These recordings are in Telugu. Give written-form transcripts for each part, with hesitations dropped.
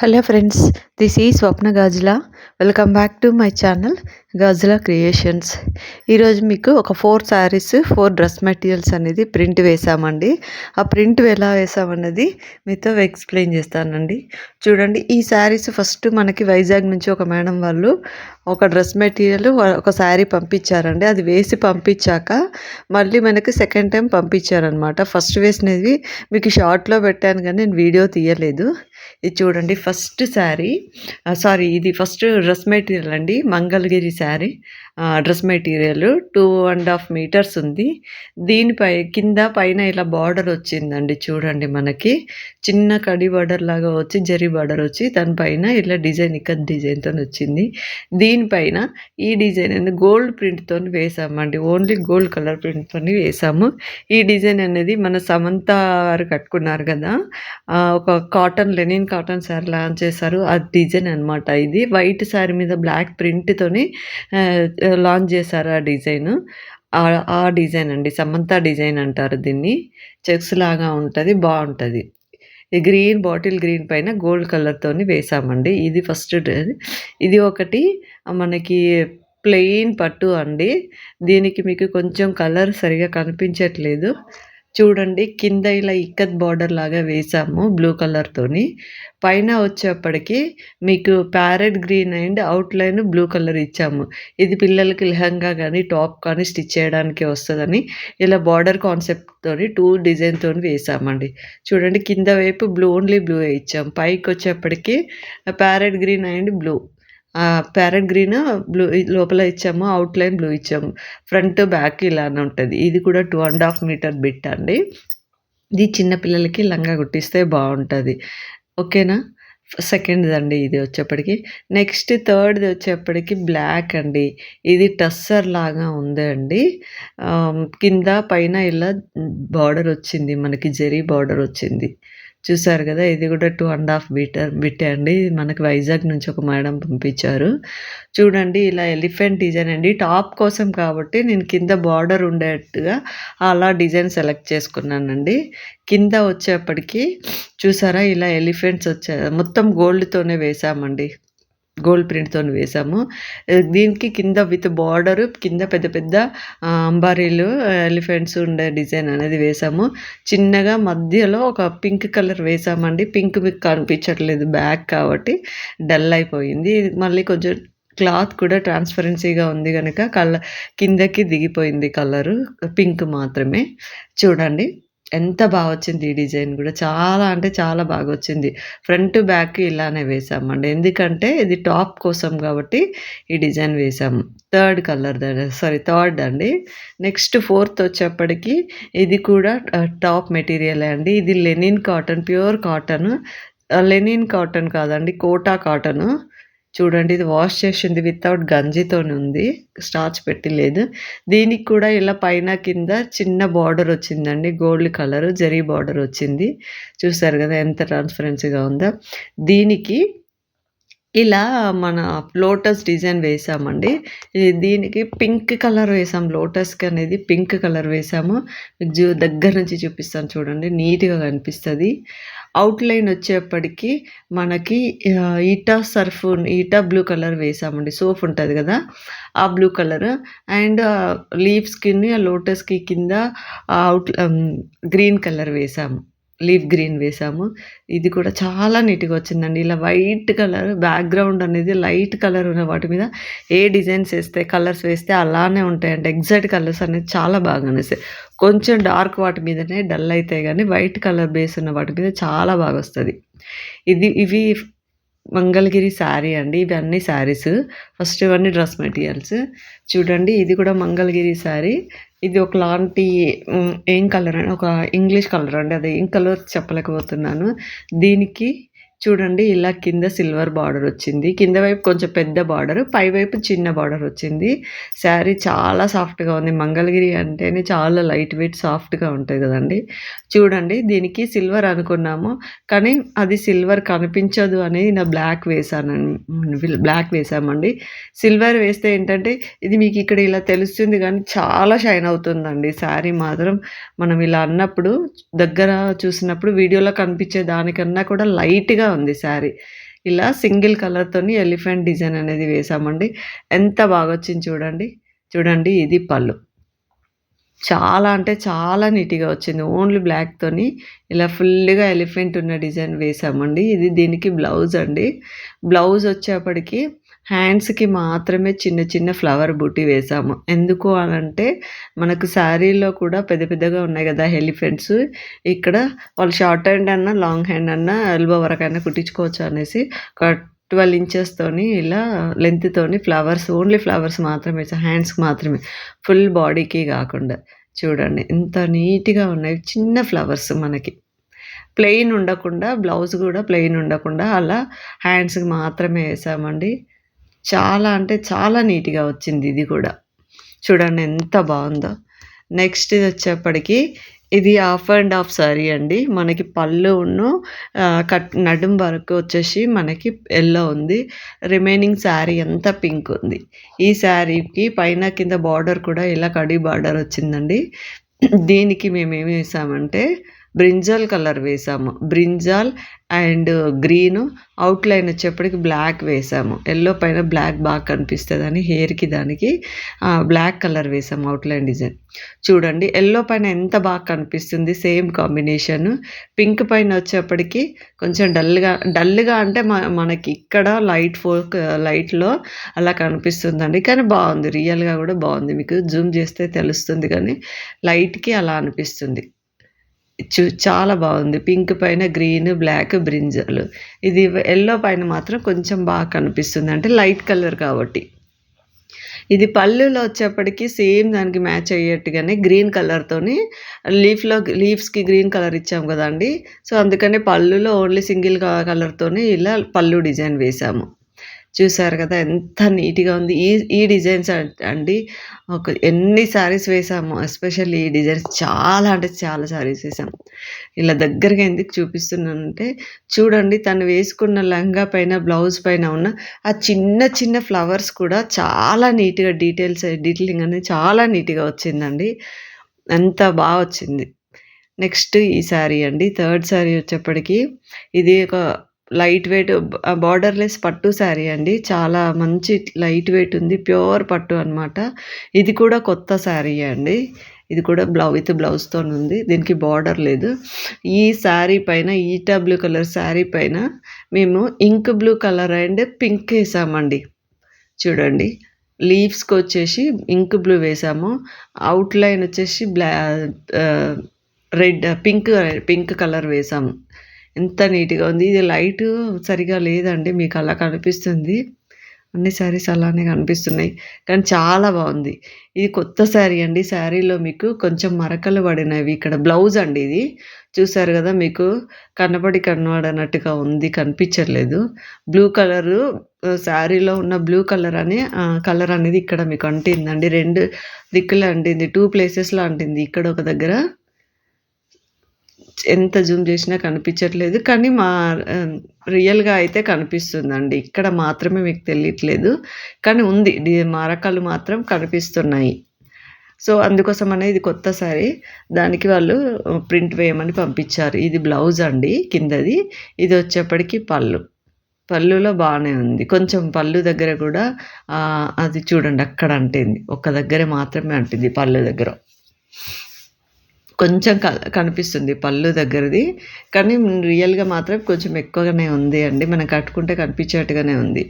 హలో ఫ్రెండ్స్, దిస్ ఈ Swapna Gajula. Welcome back to my channel Gajula creations. ఈరోజు మీకు ఒక 4 శారీస్ 4 డ్రెస్ మెటీరియల్స్ అనేది ప్రింట్ వేసామండి. ఆ ప్రింట్ ఎలా వేసామన్నది మీతో ఎక్స్ప్లెయిన్ చేస్తానండి. చూడండి, ఈ శారీస్ ఫస్ట్ మనకి వైజాగ్ నుంచి ఒక మేడం వాళ్ళు ఒక డ్రెస్ మెటీరియల్ ఒక శారీ పంపించారండి. అది వేసి పంపించాక మళ్ళీ మనకి సెకండ్ టైం పంపించారనమాట. ఫస్ట్ వేసినది మీకు షార్ట్లో పెట్టాను కానీ నేను వీడియో తీయలేదు. ఇది చూడండి, ఫస్ట్ శారీ ఇది ఫస్ట్ డ్రెస్ మెటీరియల్ అండి. Mangalagiri sari dress material 2.5 metres ఉంది. దీనిపై కింద పైన ఇలా బార్డర్ వచ్చిందండి. చూడండి, మనకి చిన్న కడి బార్డర్ లాగా వచ్చి జరీ బార్డర్ వచ్చి దానిపైన ఇలా డిజైన్ ఇక్కత్ డిజైన్తో వచ్చింది. దీనిపైన ఈ డిజైన్ అనేది గోల్డ్ ప్రింట్తో వేసామండి. ఓన్లీ గోల్డ్ కలర్ ప్రింట్తో వేసాము. ఈ డిజైన్ అనేది మన సమంత గారు కట్టుకున్నారు కదా, ఒక లెనిన్ కాటన్ శారీ లాంచ్ చేశారు. ఆ డిజైన్ అనమాట. ఇది వైట్ శారీ మీద బ్లాక్ ప్రింట్తోని లాంచ్ చేశారు ఆ డిజైన్. ఆ డిజైన్ అండి, సమంత డిజైన్ అంటారు దీన్ని. చెక్స్ లాగా ఉంటుంది, బాగుంటుంది. ఈ గ్రీన్ బాటిల్ గ్రీన్ పైన గోల్డ్ కలర్తోని వేసామండి. ఇది ఫస్ట్ ఇది ఒకటి మనకి ప్లెయిన్ పట్టు అండి. దీనికి మీకు కొంచెం కలర్ సరిగా కనిపించట్లేదు. చూడండి, కింద ఇలా ఇక్కత్ బార్డర్ లాగా వేసాము బ్లూ కలర్తోని. పైన వచ్చేప్పటికి మీకు parrot green and outline blue colour ఇచ్చాము. ఇది పిల్లలకి లెహంగా కానీ టాప్ కానీ స్టిచ్ చేయడానికి వస్తుందని ఇలా బార్డర్ కాన్సెప్ట్తోని 2 డిజైన్తో వేసామండి. చూడండి, కింద వైపు ఓన్లీ బ్లూ ఇచ్చాము. పైకి వచ్చేప్పటికి parrot green and blue, parrot green blue లోపల ఇచ్చాము, అవుట్లైన్ బ్లూ ఇచ్చాము. ఫ్రంట్ బ్యాక్ ఇలానే ఉంటుంది. ఇది కూడా 2.5 మీటర్ బిట్ అండి. ఇది చిన్నపిల్లలకి లంగా కుట్టిస్తే బాగుంటుంది. ఓకేనా. సెకండ్ది అండి ఇది వచ్చేప్పటికి. నెక్స్ట్ థర్డ్ది వచ్చేప్పటికి బ్లాక్ అండి. ఇది టస్సర్ లాగా ఉంది అండి. కింద పైన ఇలా బార్డర్ వచ్చింది, మనకి జరీ బార్డర్ వచ్చింది. చూసారు కదా, ఇది కూడా 2.5 మీటర్ బిట్టే అండి. మనకి వైజాగ్ నుంచి ఒక మేడం పంపించారు. చూడండి, ఇలా ఎలిఫెంట్ డిజైన్ అండి. టాప్ కోసం కాబట్టి నేను కింద బార్డర్ ఉండేట్టుగా అలా డిజైన్ సెలెక్ట్ చేసుకున్నానండి. కింద వచ్చేప్పటికి చూసారా, ఇలా ఎలిఫెంట్స్ మొత్తం గోల్డ్తోనే వేసామండి. గోల్డ్ ప్రింట్తో వేసాము. దీనికి కింద విత్ బార్డరు కింద పెద్ద పెద్ద అంబారీలు ఎలిఫెంట్స్ ఉండే డిజైన్ అనేది వేసాము. చిన్నగా మధ్యలో ఒక పింక్ కలర్ వేసామండి. పింక్ మీకు కనిపించట్లేదు బ్యాక్ కాబట్టి డల్ అయిపోయింది. మళ్ళీ కొంచెం క్లాత్ కూడా ట్రాన్స్పరెన్సీగా ఉంది కనుక కిందకి దిగిపోయింది కలరు, పింక్ మాత్రమే. చూడండి ఎంత బాగా వచ్చింది. ఈ డిజైన్ కూడా చాలా అంటే చాలా బాగా వచ్చింది. ఫ్రంట్ బ్యాక్ ఇలానే వేసామండి, ఎందుకంటే ఇది టాప్ కోసం కాబట్టి ఈ డిజైన్ వేసాము. థర్డ్ అండి. నెక్స్ట్ ఫోర్త్ వచ్చేప్పటికి ఇది కూడా టాప్ మెటీరియల్ అండి. ఇది linen cotton, pure cotton. Linen cotton కాదండి, కోటా కాటన్. చూడండి, ఇది వాష్ చేసింది వితౌట్ గంజితోని ఉంది, స్టార్చ్ పెట్టి లేదు. దీనికి కూడా ఇలా పైన కింద చిన్న బార్డర్ వచ్చిందండి, గోల్డ్ కలర్ జరీ బార్డర్ వచ్చింది. చూసారు కదా ఎంత ట్రాన్స్పరెన్సీగా ఉందో. దీనికి ఇలా మన లోటస్ డిజైన్ వేసామండి. దీనికి పింక్ కలర్ వేసాం. లోటస్కి అనేది పింక్ కలర్ వేసాము. దగ్గర నుంచి చూపిస్తాను చూడండి, నీట్గా కనిపిస్తుంది. అవుట్లైన్ వచ్చేప్పటికి మనకి ఈటా బ్లూ కలర్ వేసామండి. సోప్ ఉంటుంది కదా, ఆ బ్లూ కలర్. అండ్ లీవ్స్కి ఆ లోటస్కి కింద గ్రీన్ కలర్ వేసాము, లీఫ్ గ్రీన్ వేసాము. ఇది కూడా చాలా నీట్గా వచ్చిందండి. ఇలా వైట్ కలర్ బ్యాక్గ్రౌండ్ అనేది లైట్ కలర్ ఉన్న వాటి మీద ఏ డిజైన్స్ వేస్తే కలర్స్ వేస్తే అలానే ఉంటాయండి. ఎగ్జాక్ట్ కలర్స్ అనేది చాలా బాగా అనిపిస్తాయి. కొంచెం డార్క్ వాటి మీదనే డల్ అవుతాయి కానీ వైట్ కలర్ బేస్ ఉన్న వాటి మీద చాలా బాగా వస్తుంది. ఇవి మంగళగిరి శారీ అండి. ఇవి అన్ని శారీస్. ఫస్ట్ ఇవన్నీ డ్రెస్ మెటీరియల్స్. చూడండి, ఇది కూడా మంగళగిరి శారీ. ఇది ఒకలాంటి ఏం కలర్ అని, ఒక ఇంగ్లీష్ కలర్ అండి. అది ఏం కలర్ చెప్పలేకపోతున్నాను. దీనికి చూడండి, ఇలా కింద సిల్వర్ బార్డర్ వచ్చింది. కింద వైపు కొంచెం పెద్ద బార్డర్, పై వైపు చిన్న బార్డర్ వచ్చింది. శారీ చాలా సాఫ్ట్గా ఉంది. మంగళగిరి అంటేనే చాలా లైట్ వెయిట్ సాఫ్ట్గా ఉంటుంది కదండి. చూడండి, దీనికి సిల్వర్ అనుకున్నాము కానీ అది సిల్వర్ కనిపించదు అని నా బ్లాక్ వేసామండి. సిల్వర్ వేస్తే ఏంటంటే ఇది మీకు ఇక్కడ ఇలా తెలుస్తుంది కానీ చాలా షైన్ అవుతుందండి శారీ మాత్రం. మనం ఇలా అన్నప్పుడు దగ్గర చూసినప్పుడు వీడియోలో కనిపించే దానికన్నా కూడా లైట్గా ఉంది శారీ. ఇలా సింగిల్ కలర్‌తోని ఎలిఫెంట్ డిజైన్ అనేది వేసామండి. ఎంత బాగొచ్చింది చూడండి. చూడండి ఇది పళ్ళు. చాలా అంటే చాలా నీట్‌గా వచ్చింది. ఓన్లీ బ్లాక్‌తోని ఇలా ఫుల్‌గా ఎలిఫెంట్ ఉన్న డిజైన్ వేసామండి. ఇది దీనికి బ్లౌజ్ అండి. బ్లౌజ్ వచ్చేప్పటికి హ్యాండ్స్‌కి మాత్రమే చిన్న చిన్న ఫ్లవర్ బూటీ వేసాము. ఎందుకు అనంటే మనకు శారీలో కూడా పెద్ద పెద్దగా ఉన్నాయి గదా! ఎలిఫెంట్స్. ఇక్కడ వాళ్ళు షార్ట్ హ్యాండ్ అన్నా, లాంగ్ హ్యాండ్ అన్నా, ఎల్బో వరకైనా కుట్టించుకోవచ్చు అనేసి ఒక 12 ఇంచెస్‌తోని ఇలా లెంగ్త్‌తోని ఫ్లవర్స్ ఓన్లీ ఫ్లవర్స్ మాత్రమే హ్యాండ్స్‌కి మాత్రమే. ఫుల్ బాడీకి గాకుండా. చూడండి ఎంత నీట్‌గా ఉన్నాయి. చిన్న ఫ్లవర్స్ మనకి. ప్లెయిన్ ఉండకుండా బ్లౌజ్ గూడా ప్లెయిన్ ఉండకుండా అలా హ్యాండ్స్‌కి మాత్రమే ఏసామండి. చాలా అంటే చాలా నీట్‌గా వచ్చింది ఇది గూడా. చూడండి ఎంత బావుందో. నెక్స్ట్ ఇదొచ్చేప్పటికి ఇది హాఫ్ అండ్ హాఫ్ సారీ అండి. మనకి పళ్ళును నడుం వరకు వచ్చేసి మనకి యెల్లో ఉంది. రిమైనింగ్ శారీ అంతా పింక్ ఉంది. ఈ శారీకి పైన కింద బార్డర్ కూడా ఇలా కడీ బార్డర్ వచ్చిందండి. దీనికి మేమేమి వేసామంటే బ్రింజాల్ కలర్ వేసాము. బ్రింజాల్ అండ్ గ్రీను అవుట్‌లైన్ వచ్చేప్పటికి బ్లాక్ వేసాము. యెల్లో పైన బ్లాక్ బాగా కనిపిస్తదని హెయిర్‌కి దానికి బ్లాక్ కలర్ వేసాము అవుట్‌లైన్ డిజైన్. చూడండి యెల్లో పైన ఎంత బాగా కనిపిస్తుంది సేమ్ కాంబినేషను. పింక్ పైన వచ్చేప్పటికి కొంచెం డల్‌గా అంటే మనకి ఇక్కడ లైట్‌లో అలా కనిపిస్తుందండి. కానీ బావుంది. రియల్‌గా కూడా బావుంది. మీకు జూమ్ చేస్తే తెలుస్తుంది కానీ లైట్‌కి అలా అనిపిస్తుంది. చాలా బావుంది. పింక్ పైన గ్రీన్, బ్లాక్, బ్రింజాలు. ఇది యెల్లో పైన మాత్రం కొంచెం బాగా కనిపిస్తుంది. అంటే లైట్ కలర్ కాబట్టి. ఇది పళ్ళులో వచ్చేప్పటికి సేమ్ దానికి మ్యాచ్ అయ్యేట్టుగానే గ్రీన్ కలర్‌తోని లీవ్స్‌కి గ్రీన్ కలర్ ఇచ్చాం గదండీ! సో, అందుకని పళ్ళులో ఓన్లీ సింగిల్ కలర్‌తోని ఇలా పళ్ళు డిజైన్ వేశాము. చూసారు కదా! ఎంత నీట్‌గా ఉంది. ఈ ఈ డిజైన్స్ అండి ఎన్ని శారీస్ వేసామో ఎస్పెషల్లీ ఈ డిజైన్స్ చాలా అంటే చాలా శారీస్ వేసాం. ఇలా దగ్గరగా ఎందుకు చూపిస్తున్నానంటే చూడండి తను వేసుకున్న లంగా పైన, బ్లౌజ్ పైన ఉన్న ఆ చిన్న చిన్న ఫ్లవర్స్ కూడా చాలా నీట్‌గా డీటెయిలింగ్ అనేది చాలా నీట్‌గా వచ్చిందండి. ఎంత బా వచ్చింది. నెక్స్ట్ ఈ శారీ అండి. థర్డ్ శారీ వచ్చేప్పటికి ఇది ఒక లైట్ వెయిట్ బార్డర్‌లెస్ పట్టు శారీ అండి. చాలా మంచి లైట్ వెయిట్ ఉంది. ప్యూర్ పట్టు అనమాట. ఇది కూడా కొత్త శారీయే అండి. ఇది కూడా విత్ బ్లౌజ్‌తోనుంది. దీనికి బార్డర్ లేదు. ఈ శారీ పైన ఈటా బ్లూ కలర్ శారీ పైన మేము ink blue colour and pink ఏసామండి. చూడండి. లీవ్స్‌కొచ్చేసి ఇంక్ బ్లూ వేసాము. అవుట్‌లైన్ వచ్చేసి పింక్ కలర్ వేసాము. ఎంత నీట్‌గా ఉంది. ఇది లైటు సరిగ్గా లేదండి. మీకు అలా కనిపిస్తుంది. అన్ని శారీస్ అలానే కనిపిస్తున్నాయి. కానీ చాలా బావుంది. ఇది కొత్త శారీ అండి. శారీలో మీకు కొంచెం మరకలు పడినవి. ఇక్కడ బ్లౌజ్ అండి ఇది. చూసారు గదా! మీకు కనబడనట్టుగా ఉంది. కనిపించట్లేదు. బ్లూ కలరు శారీలో ఉన్న బ్లూ కలర్ అనేది ఇక్కడ మీకు అంటిందండి. 2 దిక్కులా అంటింది. 2 ప్లేసెస్‌లో అంటింది. ఇక్కడ ఒక దగ్గర ఎంత జూమ్ చేసినా కనిపించట్లేదు. కానీ రియల్‌గా అయితే కనిపిస్తుందండి. ఇక్కడ మాత్రమే మీకు తెలియట్లేదు. కానీ ఉంది. మరకలు మాత్రం కనిపిస్తున్నాయి. సో, అందుకోసమనే ఇది కొత్త శారీ. దానికి వాళ్ళు ప్రింట్ వేయమని పంపించారు. ఇది బ్లౌజ్ అండి కిందది. ఇది వచ్చేప్పటికి పళ్ళు. పళ్ళులో బానే ఉంది. కొంచెం పళ్ళు దగ్గర కూడా అది చూడండి అక్కడ అంటింది. ఒక్క దగ్గర మాత్రమే అంటింది పళ్ళు దగ్గర. కొంచెం కనిపిస్తుంది పళ్ళు దగ్గరది. కానీ రియల్‌గా మాత్రం కొంచెం ఎక్కువగానే ఉంది అండి. మనం కట్టుకుంటే కనిపించేట్టుగానే ఉంది.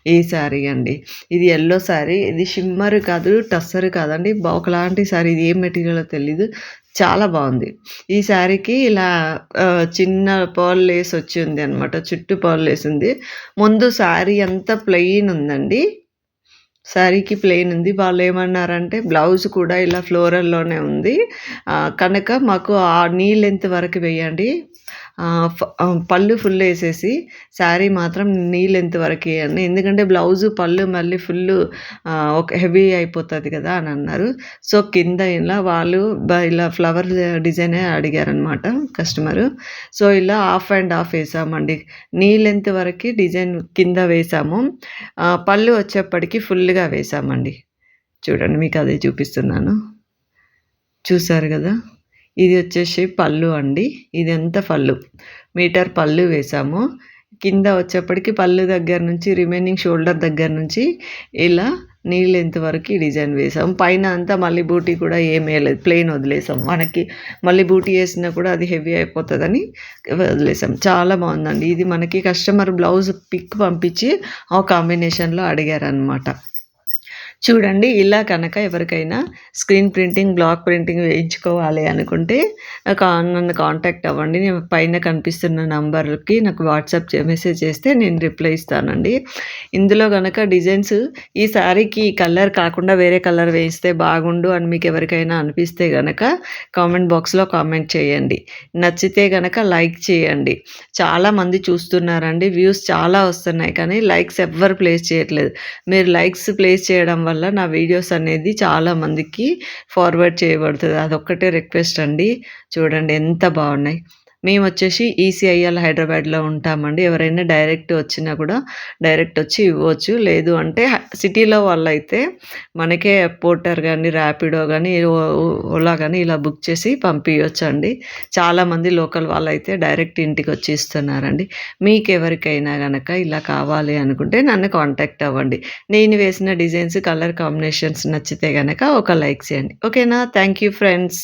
ఈ శారీ అండి. ఇది యెల్లో శారీ. ఇది షిమ్మర్ కాదు, టస్సర్ కాదండి. ఒకలాంటి శారీ. ఇది ఏ మెటీరియలో తెలీదు. చాలా బావుంది. ఈ శారీకి ఇలా చిన్న పర్ల్ లేస్ వచ్చింది అనమాట. చుట్టూ పర్ల్ లేస్ ఉంది. ముందు శారీ అంతా ప్లెయిన్ ఉందండి. శారీకి ప్లెయిన్ ఉంది. వాళ్ళేమన్నారంటే బ్లౌజ్ కూడా ఇలా ఫ్లోరల్‌లోనే ఉంది. కనుక మాకు ఆ నీ లెంత్ వరకు వేయండి. పళ్ళు ఫుల్ ఏసేసి శారీ మాత్రం నీ లెంత్ వరకు ఎయండి. ఎందుకంటే బ్లౌజు, పళ్ళు మళ్ళీ ఫుల్లు ఒక హెవీ అయిపోతది కదా! అని అన్నారు. సో, కింద ఇలా వాళ్ళు ఇలా ఫ్లవర్ డిజైనే అడిగారనమాట కస్టమరు. సో, ఇలా హాఫ్ అండ్ హాఫ్ ఏసామండి. నీ లెంత్ వరకి డిజైన్ కింద వేసాము. పళ్ళు వచ్చేప్పటికి ఫుల్‌గా వేసామండి. చూడండి మీకు అదే చూపిస్తున్నాను. చూసారు గదా! ఇది వచ్చేసి పళ్ళు అండి. ఇదంతా పళ్ళు. మీటర్ పళ్ళు వేసాము. కింద వచ్చేప్పటికి పళ్ళు దగ్గర నుంచి రిమైనింగ్ షోల్డర్ దగ్గర నుంచి ఇలా నీ లెంత్ వరకు ఈ డిజైన్ వేసాం. పైన అంతా మళ్ళీ బూటీ కూడా ఏం వేయలేదు, ప్లెయిన్ వదిలేసాం. మనకి మళ్ళీ బూటీ వేసినా కూడా అది హెవీ అయిపోతుందని వదిలేసాం. చాలా బాగుందండి. ఇది మనకి కస్టమర్ బ్లౌజ్ పిక్ పంపించి ఆ కాంబినేషన్లో అడిగారనమాట. చూడండి, ఇలా కనుక ఎవరికైనా స్క్రీన్ ప్రింటింగ్, బ్లాక్ ప్రింటింగ్ వేయించుకోవాలి అనుకుంటే నన్ను కాంటాక్ట్ అవ్వండి. నేను పైన కనిపిస్తున్న నంబర్కి నాకు వాట్సాప్ మెసేజ్ చేస్తే నేను రిప్లై ఇస్తానండి. ఇందులో కనుక డిజైన్స్ ఈ శారీకి ఈ కలర్ కాకుండా వేరే కలర్ వేయిస్తే బాగుండు అని మీకు ఎవరికైనా అనిపిస్తే కనుక కామెంట్ బాక్స్లో కామెంట్ చేయండి. నచ్చితే కనుక లైక్ చేయండి. చాలామంది చూస్తున్నారండి, వ్యూస్ చాలా వస్తున్నాయి, కానీ లైక్స్ ఎవ్వరు ప్లేస్ చేయట్లేదు. మీరు లైక్స్ ప్లేస్ చేయడం వల్ల నా వీడియోస్ అనేది చాలా మందికి ఫార్వర్డ్ చేయబడుతుంది. అదొక్కటే రిక్వెస్ట్ అండి. చూడండి ఎంత బాగున్నాయి. మేము వచ్చేసి ఈసీఐఎల్ హైదరాబాద్లో ఉంటామండి. ఎవరైనా డైరెక్ట్ వచ్చినా కూడా డైరెక్ట్ వచ్చి ఇవ్వచ్చు. లేదు అంటే సిటీలో వాళ్ళైతే మనకే పోర్టర్ కానీ, ర్యాపిడో కానీ, ఓలా కానీ ఇలా బుక్ చేసి పంపించండి. చాలామంది లోకల్ వాళ్ళైతే డైరెక్ట్ ఇంటికి వచ్చి ఇస్తున్నారండి. మీకు ఎవరికైనా కనుక ఇలా కావాలి అనుకుంటే నన్ను కాంటాక్ట్ అవ్వండి. నేను వేసిన డిజైన్స్, కలర్ కాంబినేషన్స్ నచ్చితే కనుక ఒక లైక్ చేయండి. ఓకేనా? Thank you friends.